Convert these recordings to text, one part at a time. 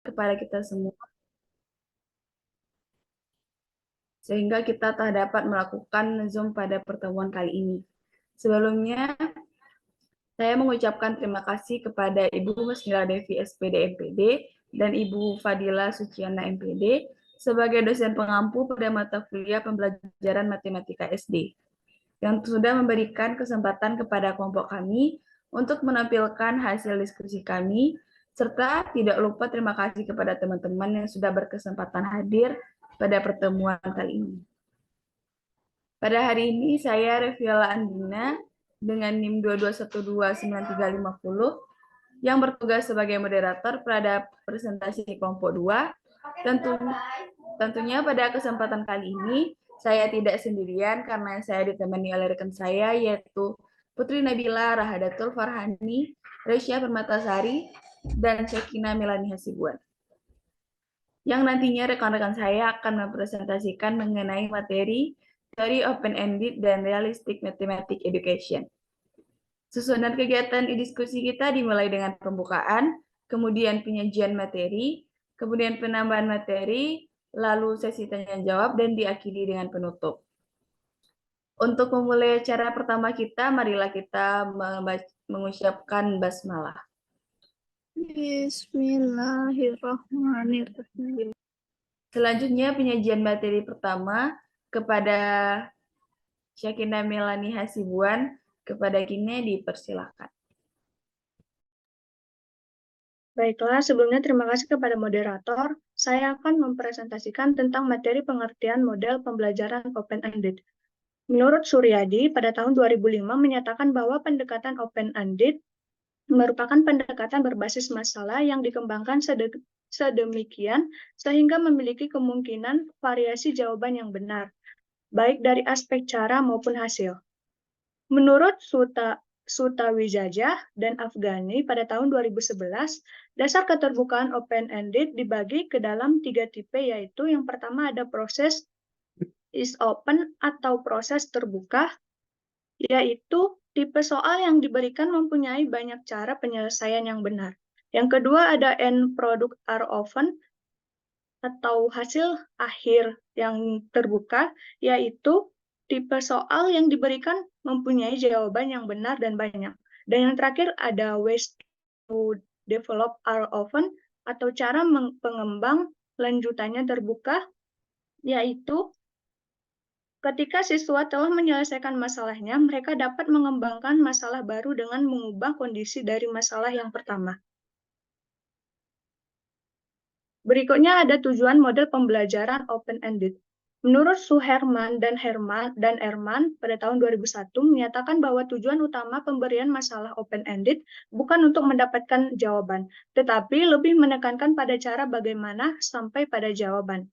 kepada kita semua, sehingga kita tak dapat melakukan Zoom pada pertemuan kali ini. Sebelumnya, saya mengucapkan terima kasih kepada Ibu Musnila Devi SPD MPD dan Ibu Fadila Suciana MPD sebagai dosen pengampu pada mata kuliah pembelajaran matematika SD yang sudah memberikan kesempatan kepada kelompok kami untuk menampilkan hasil diskusi kami, serta tidak lupa terima kasih kepada teman-teman yang sudah berkesempatan hadir pada pertemuan kali ini. Pada hari ini saya Reviala Andina dengan NIM 2212930 yang bertugas sebagai moderator pada presentasi kelompok 2. Tentunya pada kesempatan kali ini saya tidak sendirian karena saya ditemani oleh rekan saya yaitu Putri Nabila Rahadatul Farhani, Resya Permatasari, dan Sekina Melani Hasibuan. Yang nantinya rekan-rekan saya akan mempresentasikan mengenai materi Theory Open-Ended dan Realistic Mathematics Education. Susunan kegiatan diskusi kita dimulai dengan pembukaan, kemudian penyajian materi, kemudian penambahan materi, lalu sesi tanya-jawab, dan diakhiri dengan penutup. Untuk memulai acara pertama kita, marilah kita mengucapkan basmalah. Bismillahirrahmanirrahim. Selanjutnya penyajian materi pertama kepada Syakina Melani Hasibuan. Kepada Kine dipersilakan. Baiklah, sebelumnya terima kasih kepada moderator. Saya akan mempresentasikan tentang materi pengertian model pembelajaran open-ended. Menurut Suryadi, pada tahun 2005 menyatakan bahwa pendekatan open-ended merupakan pendekatan berbasis masalah yang dikembangkan sedemikian sehingga memiliki kemungkinan variasi jawaban yang benar, baik dari aspek cara maupun hasil. Menurut Sutawijaya dan Afghani pada tahun 2011, dasar keterbukaan open-ended dibagi ke dalam 3 tipe, yaitu yang pertama ada proses is open atau proses terbuka, yaitu tipe soal yang diberikan mempunyai banyak cara penyelesaian yang benar. Yang kedua ada end product are open atau hasil akhir yang terbuka, yaitu tipe soal yang diberikan mempunyai jawaban yang benar dan banyak. Dan yang terakhir ada ways to develop are open atau cara pengembang lanjutannya terbuka, yaitu ketika siswa telah menyelesaikan masalahnya, mereka dapat mengembangkan masalah baru dengan mengubah kondisi dari masalah yang pertama. Berikutnya ada tujuan model pembelajaran open-ended. Menurut Suherman dan Erman pada tahun 2001 menyatakan bahwa tujuan utama pemberian masalah open-ended bukan untuk mendapatkan jawaban, tetapi lebih menekankan pada cara bagaimana sampai pada jawaban.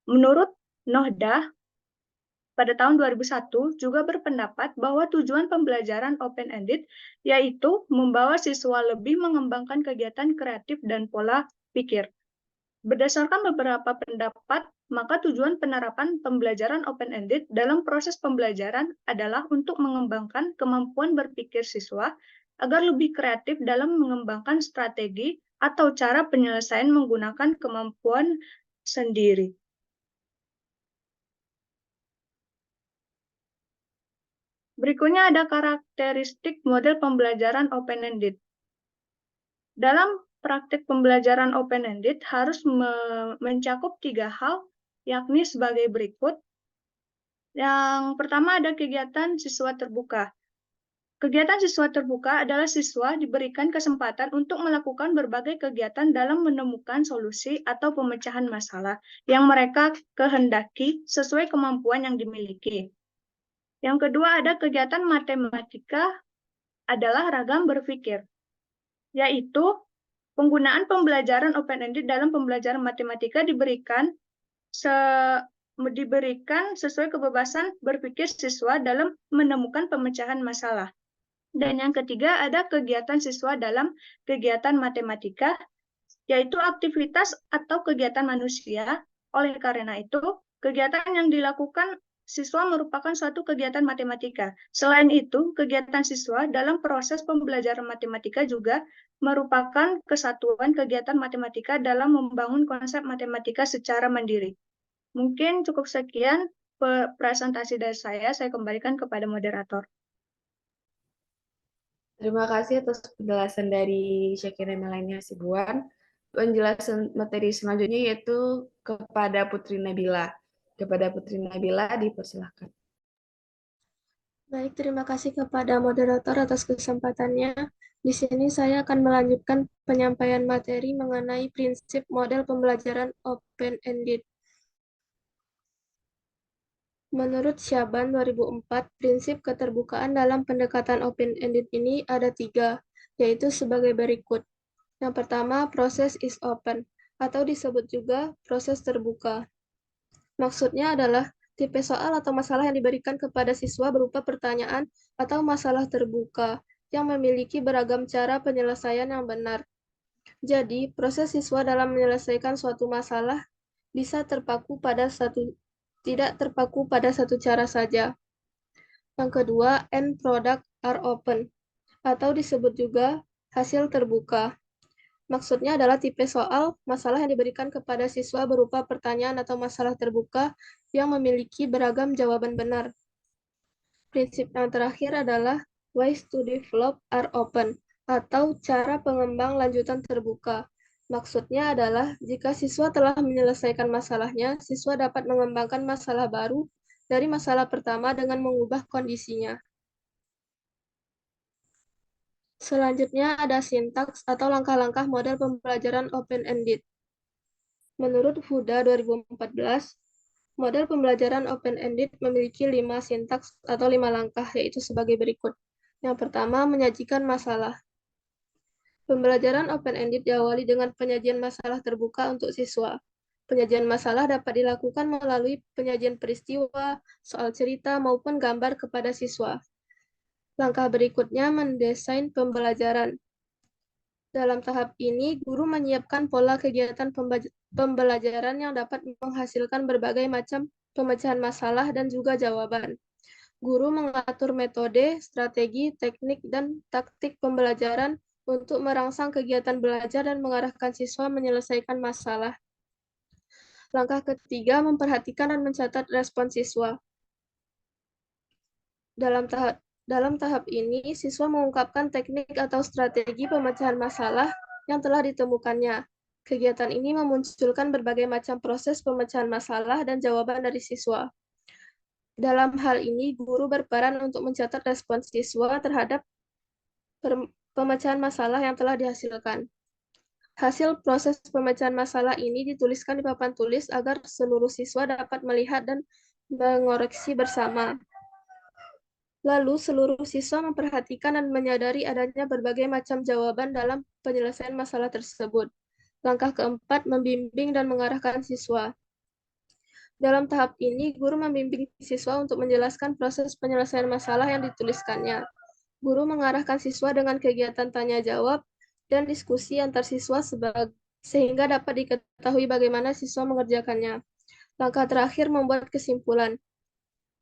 Menurut Nohdah pada tahun 2001 juga berpendapat bahwa tujuan pembelajaran open-ended yaitu membawa siswa lebih mengembangkan kegiatan kreatif dan pola pikir. Berdasarkan beberapa pendapat, maka tujuan penerapan pembelajaran open-ended dalam proses pembelajaran adalah untuk mengembangkan kemampuan berpikir siswa agar lebih kreatif dalam mengembangkan strategi atau cara penyelesaian menggunakan kemampuan sendiri. Berikutnya ada karakteristik model pembelajaran open-ended. Dalam praktik pembelajaran open-ended harus mencakup 3 hal, yakni sebagai berikut. Yang pertama ada kegiatan siswa terbuka. Kegiatan siswa terbuka adalah siswa diberikan kesempatan untuk melakukan berbagai kegiatan dalam menemukan solusi atau pemecahan masalah yang mereka kehendaki sesuai kemampuan yang dimiliki. Yang kedua ada kegiatan matematika adalah ragam berpikir, yaitu penggunaan pembelajaran open-ended dalam pembelajaran matematika diberikan sesuai kebebasan berpikir siswa dalam menemukan pemecahan masalah. Dan yang ketiga ada kegiatan siswa dalam kegiatan matematika, yaitu aktivitas atau kegiatan manusia. Oleh karena itu, kegiatan yang dilakukan siswa merupakan suatu kegiatan matematika. Selain itu, kegiatan siswa dalam proses pembelajaran matematika juga merupakan kesatuan kegiatan matematika dalam membangun konsep matematika secara mandiri. Mungkin cukup sekian presentasi dari saya kembalikan kepada moderator. Terima kasih atas penjelasan dari Syakira Melania Sibuan. Penjelasan materi selanjutnya yaitu kepada Putri Nabila. Kepada Putri Nabila dipersilahkan. Baik, terima kasih kepada moderator atas kesempatannya. Di sini saya akan melanjutkan penyampaian materi mengenai prinsip model pembelajaran open-ended. Menurut Syaban 2004, prinsip keterbukaan dalam pendekatan open-ended ini ada 3, yaitu sebagai berikut. Yang pertama, proses is open, atau disebut juga proses terbuka. Maksudnya adalah tipe soal atau masalah yang diberikan kepada siswa berupa pertanyaan atau masalah terbuka yang memiliki beragam cara penyelesaian yang benar. Jadi, proses siswa dalam menyelesaikan suatu masalah bisa tidak terpaku pada satu cara saja. Yang kedua, end product are open, atau disebut juga hasil terbuka. Maksudnya adalah tipe soal, masalah yang diberikan kepada siswa berupa pertanyaan atau masalah terbuka yang memiliki beragam jawaban benar. Prinsip yang terakhir adalah ways to develop are open, atau cara pengembang lanjutan terbuka. Maksudnya adalah jika siswa telah menyelesaikan masalahnya, siswa dapat mengembangkan masalah baru dari masalah pertama dengan mengubah kondisinya. Selanjutnya ada sintaks atau langkah-langkah model pembelajaran open-ended. Menurut Huda 2014, model pembelajaran open-ended memiliki 5 sintaks atau 5 langkah, yaitu sebagai berikut. Yang pertama, menyajikan masalah. Pembelajaran open-ended diawali dengan penyajian masalah terbuka untuk siswa. Penyajian masalah dapat dilakukan melalui penyajian peristiwa, soal cerita, maupun gambar kepada siswa. Langkah berikutnya mendesain pembelajaran. Dalam tahap ini, guru menyiapkan pola kegiatan pembelajaran yang dapat menghasilkan berbagai macam pemecahan masalah dan juga jawaban. Guru mengatur metode, strategi, teknik, dan taktik pembelajaran untuk merangsang kegiatan belajar dan mengarahkan siswa menyelesaikan masalah. Langkah ketiga, memperhatikan dan mencatat respon siswa. Dalam tahap ini, siswa mengungkapkan teknik atau strategi pemecahan masalah yang telah ditemukannya. Kegiatan ini memunculkan berbagai macam proses pemecahan masalah dan jawaban dari siswa. Dalam hal ini, guru berperan untuk mencatat respon siswa terhadap pemecahan masalah yang telah dihasilkan. Hasil proses pemecahan masalah ini dituliskan di papan tulis agar seluruh siswa dapat melihat dan mengoreksi bersama. Lalu, seluruh siswa memperhatikan dan menyadari adanya berbagai macam jawaban dalam penyelesaian masalah tersebut. Langkah keempat, membimbing dan mengarahkan siswa. Dalam tahap ini, guru membimbing siswa untuk menjelaskan proses penyelesaian masalah yang dituliskannya. Guru mengarahkan siswa dengan kegiatan tanya-jawab dan diskusi antar siswa sehingga dapat diketahui bagaimana siswa mengerjakannya. Langkah terakhir, membuat kesimpulan.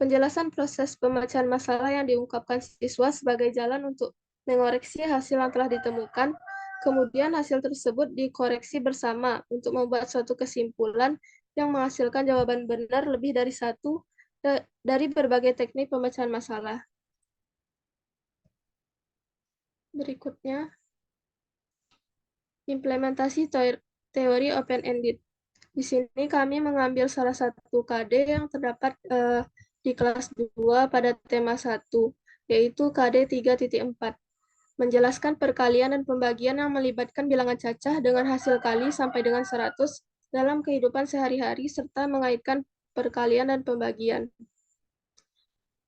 Penjelasan proses pemecahan masalah yang diungkapkan siswa sebagai jalan untuk mengoreksi hasil yang telah ditemukan, kemudian hasil tersebut dikoreksi bersama untuk membuat suatu kesimpulan yang menghasilkan jawaban benar lebih dari satu dari berbagai teknik pemecahan masalah. Berikutnya, implementasi teori open-ended. Di sini kami mengambil salah satu KD yang terdapat di kelas 2 pada tema 1, yaitu KD 3.4. Menjelaskan perkalian dan pembagian yang melibatkan bilangan cacah dengan hasil kali sampai dengan 100 dalam kehidupan sehari-hari serta mengaitkan perkalian dan pembagian.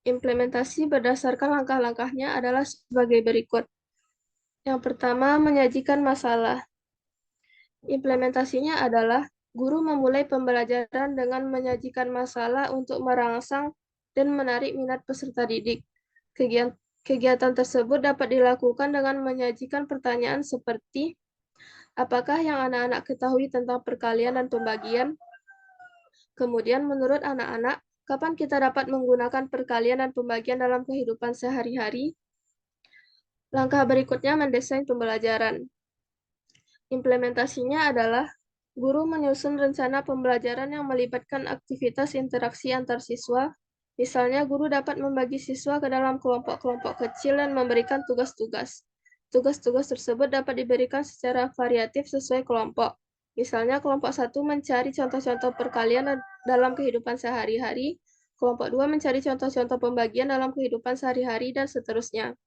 Implementasi berdasarkan langkah-langkahnya adalah sebagai berikut. Yang pertama, menyajikan masalah. Implementasinya adalah guru memulai pembelajaran dengan menyajikan masalah untuk merangsang dan menarik minat peserta didik. Kegiatan tersebut dapat dilakukan dengan menyajikan pertanyaan seperti, apakah yang anak-anak ketahui tentang perkalian dan pembagian? Kemudian menurut anak-anak, kapan kita dapat menggunakan perkalian dan pembagian dalam kehidupan sehari-hari? Langkah berikutnya mendesain pembelajaran. Implementasinya adalah guru menyusun rencana pembelajaran yang melibatkan aktivitas interaksi antar siswa. Misalnya, guru dapat membagi siswa ke dalam kelompok-kelompok kecil dan memberikan tugas-tugas. Tugas-tugas tersebut dapat diberikan secara variatif sesuai kelompok. Misalnya, kelompok 1 mencari contoh-contoh perkalian dalam kehidupan sehari-hari, kelompok 2 mencari contoh-contoh pembagian dalam kehidupan sehari-hari, dan seterusnya.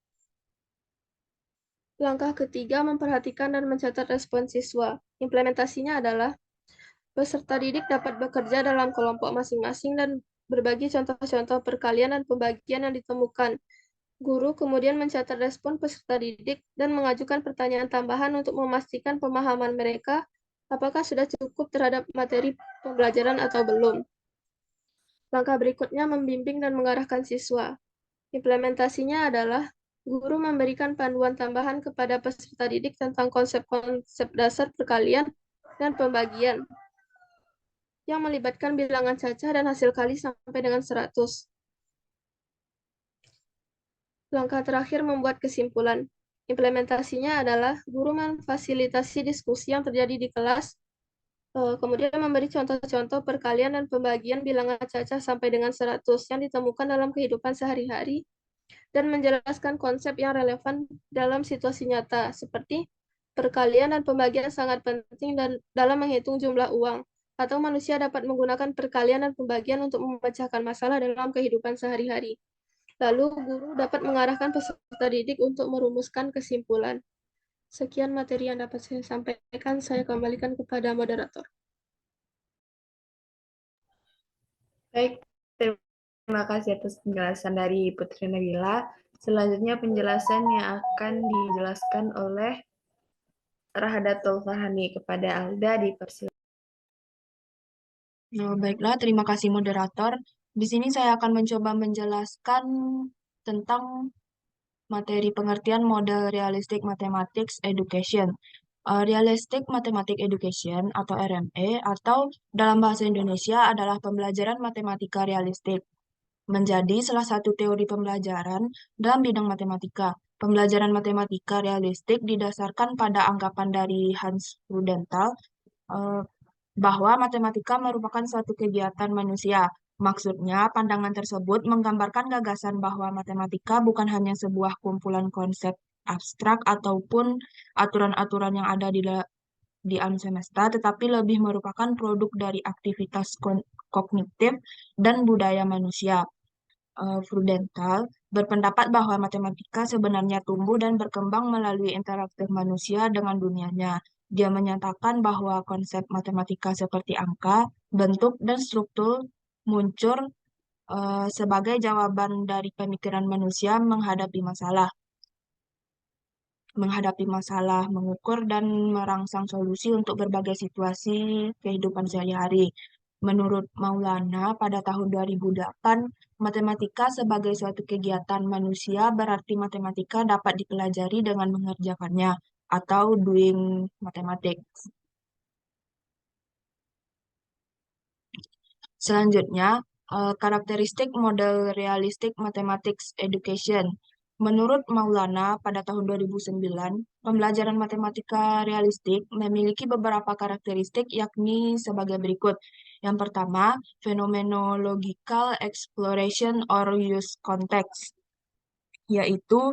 Langkah ketiga, memperhatikan dan mencatat respon siswa. Implementasinya adalah peserta didik dapat bekerja dalam kelompok masing-masing dan berbagi contoh-contoh perkalian dan pembagian yang ditemukan. Guru kemudian mencatat respon peserta didik dan mengajukan pertanyaan tambahan untuk memastikan pemahaman mereka apakah sudah cukup terhadap materi pembelajaran atau belum. Langkah berikutnya membimbing dan mengarahkan siswa. Implementasinya adalah guru memberikan panduan tambahan kepada peserta didik tentang konsep-konsep dasar perkalian dan pembagian yang melibatkan bilangan cacah dan hasil kali sampai dengan 100. Langkah terakhir membuat kesimpulan. Implementasinya adalah guru memfasilitasi diskusi yang terjadi di kelas, kemudian memberi contoh-contoh perkalian dan pembagian bilangan cacah sampai dengan 100 yang ditemukan dalam kehidupan sehari-hari, dan menjelaskan konsep yang relevan dalam situasi nyata, seperti perkalian dan pembagian sangat penting dalam menghitung jumlah uang, atau manusia dapat menggunakan perkalian dan pembagian untuk memecahkan masalah dalam kehidupan sehari-hari. Lalu, guru dapat mengarahkan peserta didik untuk merumuskan kesimpulan. Sekian materi yang dapat saya sampaikan, saya kembalikan kepada moderator. Baik, terima kasih atas penjelasan dari Putri Nabila. Selanjutnya penjelasan yang akan dijelaskan oleh Rahadatul Farhani. Kepada Alda dipersilakan. Baiklah, terima kasih moderator. Di sini saya akan mencoba menjelaskan tentang materi pengertian model Realistic Mathematics Education. Realistic Mathematics Education atau RME atau dalam bahasa Indonesia adalah pembelajaran matematika realistik. Menjadi salah satu teori pembelajaran dalam bidang matematika. Pembelajaran matematika realistik didasarkan pada anggapan dari Hans Rudental bahwa matematika merupakan suatu kegiatan manusia. Maksudnya, pandangan tersebut menggambarkan gagasan bahwa matematika bukan hanya sebuah kumpulan konsep abstrak ataupun aturan-aturan yang ada di alam semesta, tetapi lebih merupakan produk dari aktivitas kognitif dan budaya manusia. Frudental berpendapat bahwa matematika sebenarnya tumbuh dan berkembang melalui interaksi manusia dengan dunianya. Dia menyatakan bahwa konsep matematika seperti angka, bentuk, dan struktur muncul sebagai jawaban dari pemikiran manusia menghadapi masalah, mengukur dan merangsang solusi untuk berbagai situasi kehidupan sehari-hari. Menurut Maulana, pada tahun 2008, matematika sebagai suatu kegiatan manusia berarti matematika dapat dipelajari dengan mengerjakannya, atau doing mathematics. Selanjutnya, karakteristik model Realistic Mathematics Education. Menurut Maulana, pada tahun 2009, pembelajaran matematika realistik memiliki beberapa karakteristik yakni sebagai berikut. Yang pertama, phenomenological exploration or use context, yaitu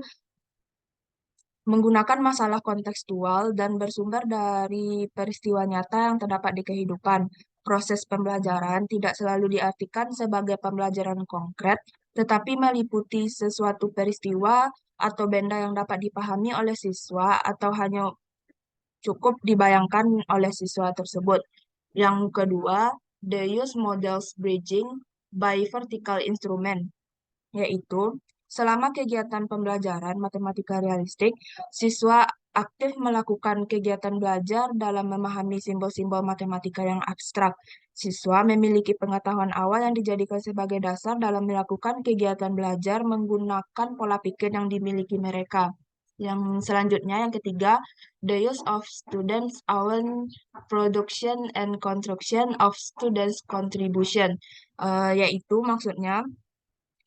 menggunakan masalah kontekstual dan bersumber dari peristiwa nyata yang terdapat di kehidupan. Proses pembelajaran tidak selalu diartikan sebagai pembelajaran konkret, tetapi meliputi sesuatu peristiwa atau benda yang dapat dipahami oleh siswa atau hanya cukup dibayangkan oleh siswa tersebut. Yang kedua, the use models bridging by vertical instrument, yaitu selama kegiatan pembelajaran matematika realistik, siswa aktif melakukan kegiatan belajar dalam memahami simbol-simbol matematika yang abstrak. Siswa memiliki pengetahuan awal yang dijadikan sebagai dasar dalam melakukan kegiatan belajar menggunakan pola pikir yang dimiliki mereka. Yang selanjutnya, yang ketiga, the use of students' own production and construction of students' contribution, yaitu maksudnya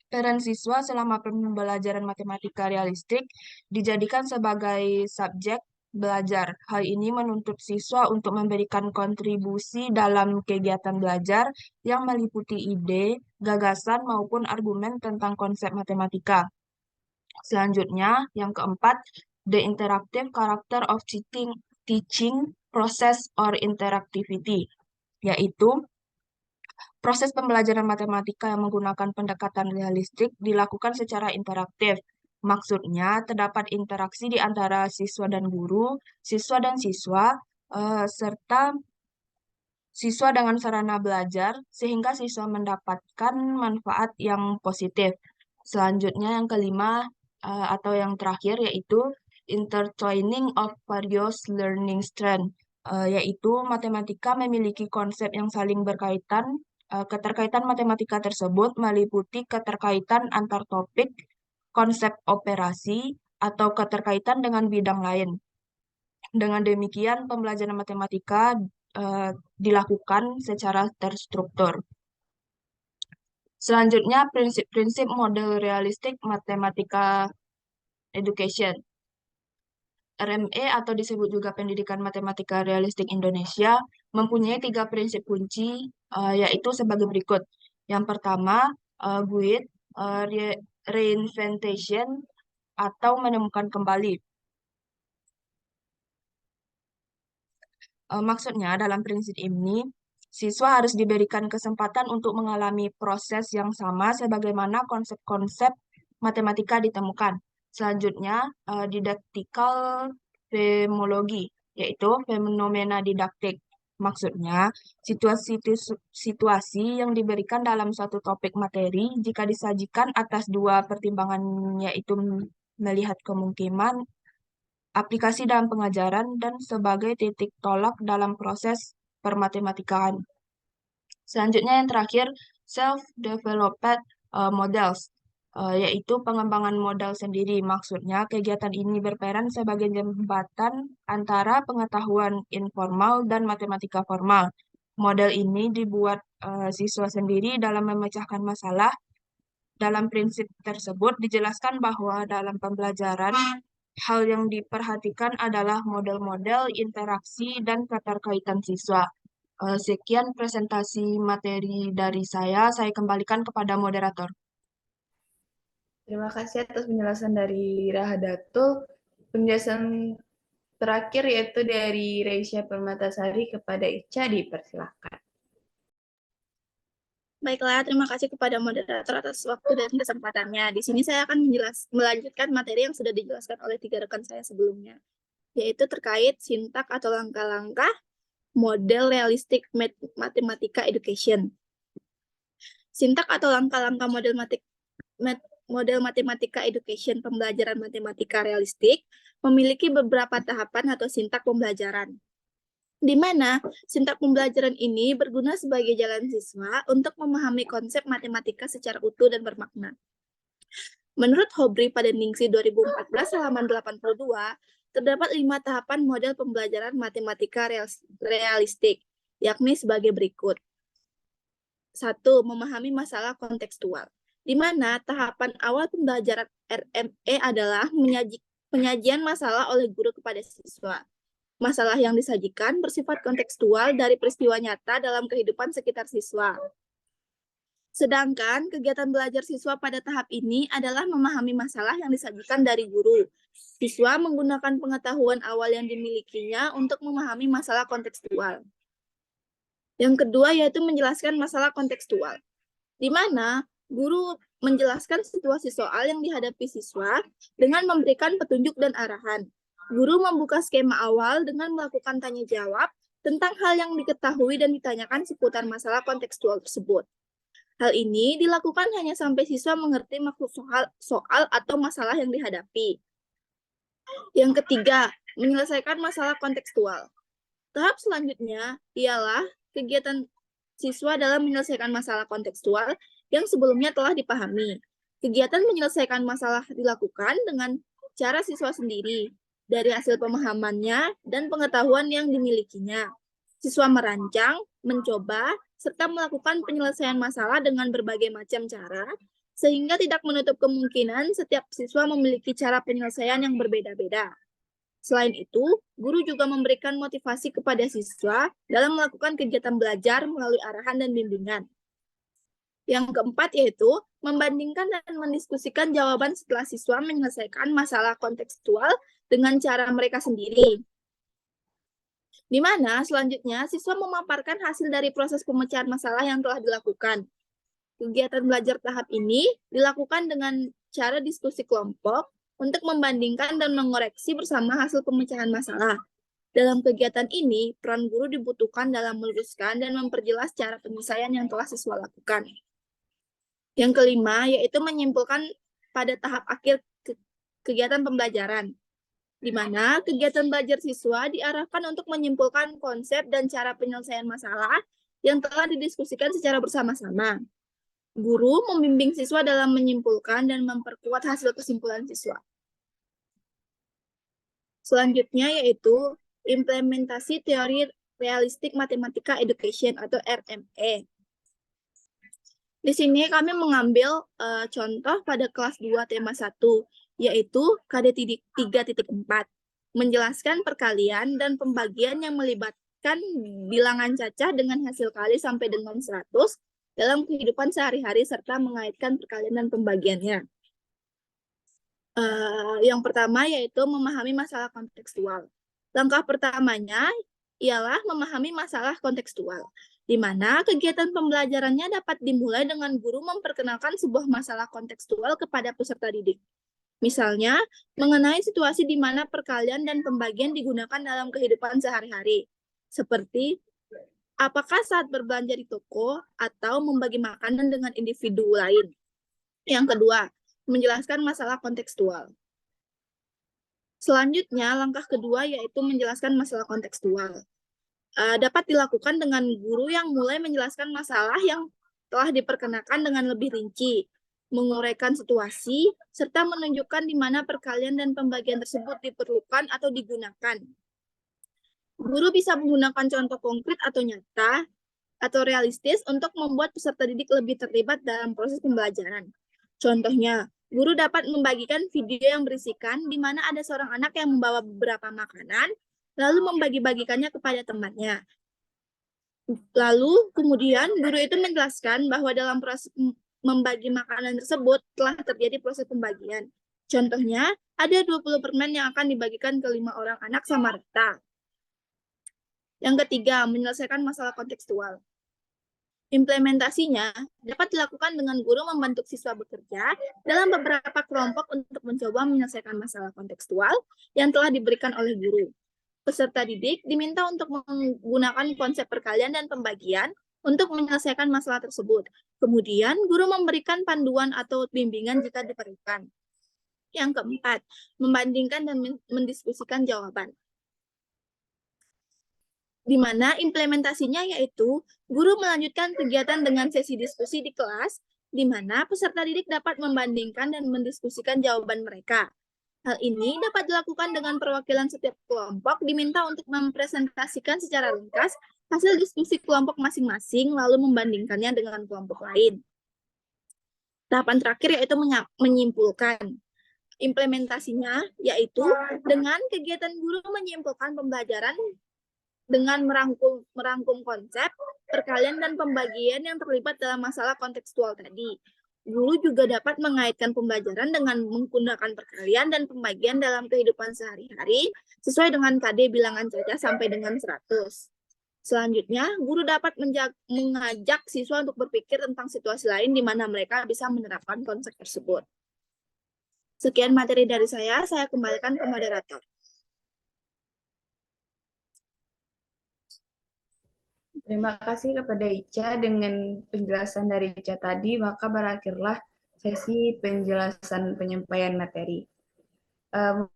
peran siswa selama pembelajaran matematika realistik dijadikan sebagai subjek belajar. Hal ini menuntut siswa untuk memberikan kontribusi dalam kegiatan belajar yang meliputi ide, gagasan, maupun argumen tentang konsep matematika. Selanjutnya, yang keempat, the interactive character of teaching process or interactivity, yaitu proses pembelajaran matematika yang menggunakan pendekatan realistik dilakukan secara interaktif. Maksudnya, terdapat interaksi di antara siswa dan guru, siswa dan siswa, serta siswa dengan sarana belajar, sehingga siswa mendapatkan manfaat yang positif. Selanjutnya, yang kelima, atau yang terakhir, yaitu intertwining of various learning strand, yaitu matematika memiliki konsep yang saling berkaitan. Keterkaitan matematika tersebut meliputi keterkaitan antar topik, konsep operasi, atau keterkaitan dengan bidang lain. Dengan demikian, pembelajaran matematika dilakukan secara terstruktur. Selanjutnya, prinsip-prinsip model realistik matematika education. RME atau disebut juga Pendidikan Matematika Realistik Indonesia mempunyai 3 prinsip kunci, yaitu sebagai berikut. Yang pertama, GUID, reinventation atau menemukan kembali. Maksudnya, dalam prinsip ini, siswa harus diberikan kesempatan untuk mengalami proses yang sama sebagaimana konsep-konsep matematika ditemukan. Selanjutnya, didaktikal femologi, yaitu fenomena didaktik. Maksudnya, situasi yang diberikan dalam suatu topik materi jika disajikan atas 2 pertimbangan, yaitu melihat kemungkinan, aplikasi dalam pengajaran, dan sebagai titik tolak dalam proses permatematikaan. Selanjutnya yang terakhir, self-developed models, yaitu pengembangan modal sendiri. Maksudnya, kegiatan ini berperan sebagai jembatan antara pengetahuan informal dan matematika formal. Model ini dibuat siswa sendiri dalam memecahkan masalah. Dalam prinsip tersebut dijelaskan bahwa dalam pembelajaran, hal yang diperhatikan adalah model-model, interaksi, dan keterkaitan siswa. Sekian presentasi materi dari saya kembalikan kepada moderator. Terima kasih atas penjelasan dari Rahadatul. Penjelasan terakhir yaitu dari Reisha Permatasari kepada Ica, dipersilakan. Baiklah, terima kasih kepada moderator atas waktu dan kesempatannya. Di sini saya akan melanjutkan materi yang sudah dijelaskan oleh 3 rekan saya sebelumnya, yaitu terkait sintak atau langkah-langkah model realistik matematika education. Sintak atau langkah-langkah model matematika education pembelajaran matematika realistik memiliki beberapa tahapan atau sintak pembelajaran, di mana sintak pembelajaran ini berguna sebagai jalan siswa untuk memahami konsep matematika secara utuh dan bermakna. Menurut Hobry pada Ningsi 2014 halaman 82, terdapat 5 tahapan model pembelajaran matematika realistik, yakni sebagai berikut. 1. Memahami masalah kontekstual, di mana tahapan awal pembelajaran RME adalah penyajian masalah oleh guru kepada siswa. Masalah yang disajikan bersifat kontekstual dari peristiwa nyata dalam kehidupan sekitar siswa. Sedangkan kegiatan belajar siswa pada tahap ini adalah memahami masalah yang disajikan dari guru. Siswa menggunakan pengetahuan awal yang dimilikinya untuk memahami masalah kontekstual. Yang kedua yaitu menjelaskan masalah kontekstual, di mana guru menjelaskan situasi soal yang dihadapi siswa dengan memberikan petunjuk dan arahan. Guru membuka skema awal dengan melakukan tanya jawab tentang hal yang diketahui dan ditanyakan seputar masalah kontekstual tersebut. Hal ini dilakukan hanya sampai siswa mengerti maksud soal atau masalah yang dihadapi. Yang ketiga, menyelesaikan masalah kontekstual. Tahap selanjutnya ialah kegiatan siswa dalam menyelesaikan masalah kontekstual yang sebelumnya telah dipahami. Kegiatan menyelesaikan masalah dilakukan dengan cara siswa sendiri, dari hasil pemahamannya dan pengetahuan yang dimilikinya. Siswa merancang, mencoba, serta melakukan penyelesaian masalah dengan berbagai macam cara, sehingga tidak menutup kemungkinan setiap siswa memiliki cara penyelesaian yang berbeda-beda. Selain itu, guru juga memberikan motivasi kepada siswa dalam melakukan kegiatan belajar melalui arahan dan bimbingan. Yang keempat yaitu membandingkan dan mendiskusikan jawaban setelah siswa menyelesaikan masalah kontekstual dengan cara mereka sendiri. Di mana selanjutnya siswa memaparkan hasil dari proses pemecahan masalah yang telah dilakukan. Kegiatan belajar tahap ini dilakukan dengan cara diskusi kelompok untuk membandingkan dan mengoreksi bersama hasil pemecahan masalah. Dalam kegiatan ini, peran guru dibutuhkan dalam meluruskan dan memperjelas cara penyelesaian yang telah siswa lakukan. Yang kelima, yaitu menyimpulkan pada tahap akhir kegiatan pembelajaran, di mana kegiatan belajar siswa diarahkan untuk menyimpulkan konsep dan cara penyelesaian masalah yang telah didiskusikan secara bersama-sama. Guru membimbing siswa dalam menyimpulkan dan memperkuat hasil kesimpulan siswa. Selanjutnya yaitu implementasi teori realistik matematika education atau RME. Di sini kami mengambil contoh pada kelas 2 tema 1, yaitu KD 3.4, menjelaskan perkalian dan pembagian yang melibatkan bilangan cacah dengan hasil kali sampai dengan 100 dalam kehidupan sehari-hari serta mengaitkan perkalian dan pembagiannya. Yang pertama yaitu memahami masalah kontekstual. Langkah pertamanya ialah memahami masalah kontekstual, di mana kegiatan pembelajarannya dapat dimulai dengan guru memperkenalkan sebuah masalah kontekstual kepada peserta didik. Misalnya, mengenai situasi di mana perkalian dan pembagian digunakan dalam kehidupan sehari-hari, seperti apakah saat berbelanja di toko atau membagi makanan dengan individu lain. Yang kedua, menjelaskan masalah kontekstual. Selanjutnya, langkah kedua yaitu menjelaskan masalah kontekstual. Dapat dilakukan dengan guru yang mulai menjelaskan masalah yang telah diperkenalkan dengan lebih rinci, menguraikan situasi, serta menunjukkan di mana perkalian dan pembagian tersebut diperlukan atau digunakan. Guru bisa menggunakan contoh konkret atau nyata atau realistis untuk membuat peserta didik lebih terlibat dalam proses pembelajaran. Contohnya, guru dapat membagikan video yang berisikan di mana ada seorang anak yang membawa beberapa makanan, lalu membagi-bagikannya kepada temannya. Lalu kemudian guru itu menjelaskan bahwa dalam proses membagi makanan tersebut telah terjadi proses pembagian. Contohnya, ada 20 permen yang akan dibagikan ke 5 orang anak sama rata. Yang ketiga, menyelesaikan masalah kontekstual. Implementasinya dapat dilakukan dengan guru membentuk siswa bekerja dalam beberapa kelompok untuk mencoba menyelesaikan masalah kontekstual yang telah diberikan oleh guru. Peserta didik diminta untuk menggunakan konsep perkalian dan pembagian untuk menyelesaikan masalah tersebut. Kemudian, guru memberikan panduan atau bimbingan jika diperlukan. Yang keempat, membandingkan dan mendiskusikan jawaban. Di mana implementasinya yaitu guru melanjutkan kegiatan dengan sesi diskusi di kelas, di mana peserta didik dapat membandingkan dan mendiskusikan jawaban mereka. Hal ini dapat dilakukan dengan perwakilan setiap kelompok diminta untuk mempresentasikan secara ringkas hasil diskusi kelompok masing-masing, lalu membandingkannya dengan kelompok lain. Tahapan terakhir yaitu menyimpulkan. Implementasinya yaitu dengan kegiatan guru menyimpulkan pembelajaran dengan merangkum konsep, perkalian, dan pembagian yang terlibat dalam masalah kontekstual tadi. Guru juga dapat mengaitkan pembelajaran dengan menggunakan perkalian dan pembagian dalam kehidupan sehari-hari sesuai dengan KD bilangan cacah sampai dengan 100. Selanjutnya, guru dapat mengajak siswa untuk berpikir tentang situasi lain di mana mereka bisa menerapkan konsep tersebut. Sekian materi dari saya kembalikan ke moderator. Terima kasih kepada Ica. Dengan penjelasan dari Ica tadi, maka berakhirlah sesi penjelasan penyampaian materi.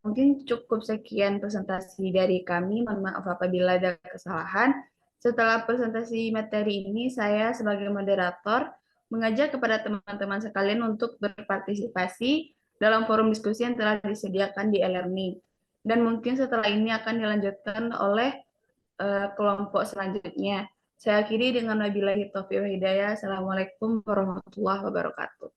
Mungkin cukup sekian presentasi dari kami. Mohon maaf apabila ada kesalahan. Setelah presentasi materi ini, saya sebagai moderator mengajak kepada teman-teman sekalian untuk berpartisipasi dalam forum diskusi yang telah disediakan di e-learning. Dan mungkin setelah ini akan dilanjutkan oleh kelompok selanjutnya. Saya akhiri dengan wabillahi taufiq wal hidayah. Assalamualaikum warahmatullahi wabarakatuh.